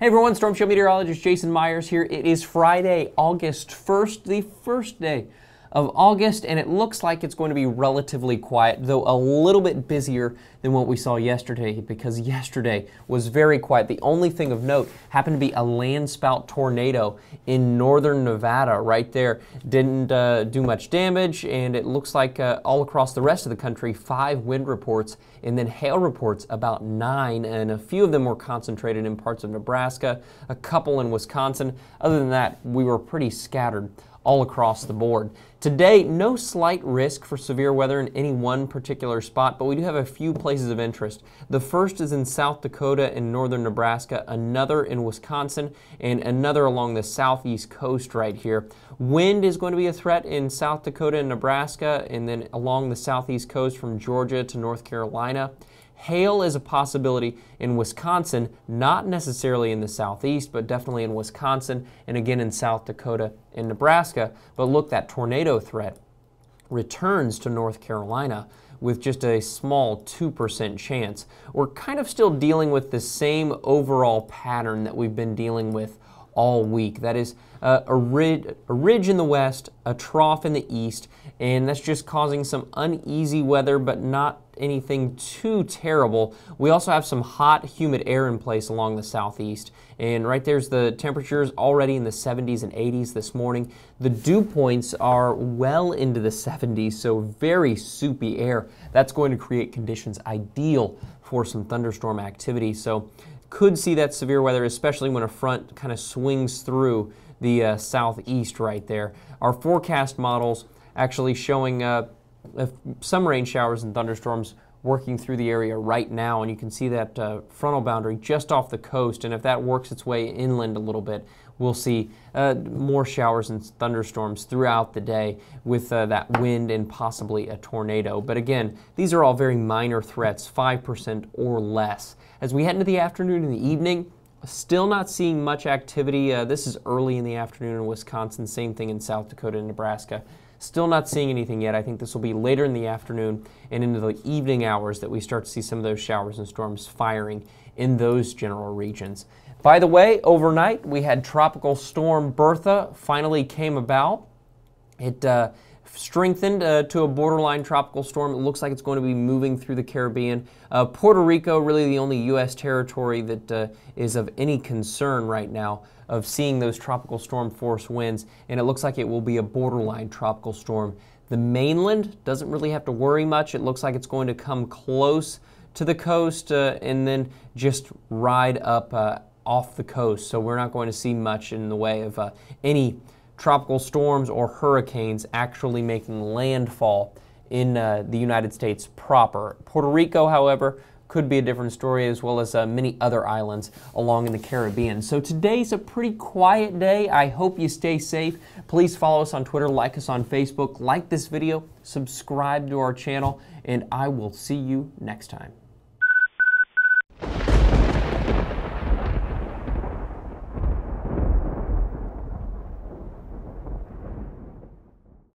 Hey everyone, Storm Show meteorologist Jason Myers here. It is Friday, August 1st, the first day of August, and it looks like it's going to be relatively quiet, though a little bit busier than what we saw yesterday, because yesterday was very quiet. The only thing of note happened to be a landspout tornado in northern Nevada right there. Didn't do much damage, and it looks like all across the rest of the country, 5 wind reports, and then hail reports about 9, and a few of them were concentrated in parts of Nebraska, a couple in Wisconsin. Other than that, we were pretty scattered all across the board. Today, no slight risk for severe weather in any one particular spot, but we do have a few places of interest. The first is in South Dakota and northern Nebraska, another in Wisconsin, and another along the southeast coast right here. Wind is going to be a threat in South Dakota and Nebraska, and then along the southeast coast from Georgia to North Carolina. Hail is a possibility in Wisconsin, not necessarily in the southeast, but definitely in Wisconsin and again in South Dakota and Nebraska. But look, that tornado threat returns to North Carolina with just a small 2% chance. We're kind of still dealing with the same overall pattern that we've been dealing with all week. That is a ridge in the west, a trough in the east, and that's just causing some uneasy weather, but not anything too terrible. We also have some hot, humid air in place along the southeast, and right there's the temperatures already in the 70s and 80s this morning. The dew points are well into the 70s, so very soupy air. That's going to create conditions ideal for some thunderstorm activity. So could see that severe weather, especially when a front kind of swings through the southeast right there. Our forecast models actually showing some rain showers and thunderstorms working through the area right now, and you can see that frontal boundary just off the coast, and if that works its way inland a little bit, we'll see more showers and thunderstorms throughout the day with that wind and possibly a tornado. But again, these are all very minor threats, 5% or less. As we head into the afternoon and the evening, still not seeing much activity. This is early in the afternoon in Wisconsin, same thing in South Dakota and Nebraska. Still not seeing anything yet. I think this will be later in the afternoon and into the evening hours that we start to see some of those showers and storms firing in those general regions. By the way, overnight we had Tropical Storm Bertha finally came about. It strengthened to a borderline tropical storm. It looks like it's going to be moving through the Caribbean. Puerto Rico, really the only U.S. territory that is of any concern right now of seeing those tropical storm force winds, and it looks like it will be a borderline tropical storm. The mainland doesn't really have to worry much. It looks like it's going to come close to the coast and then just ride up off the coast. So we're not going to see much in the way of any tropical storms or hurricanes actually making landfall in the United States proper. Puerto Rico, however, could be a different story, as well as many other islands along in the Caribbean. So today's a pretty quiet day. I hope you stay safe. Please follow us on Twitter, like us on Facebook, like this video, subscribe to our channel, and I will see you next time.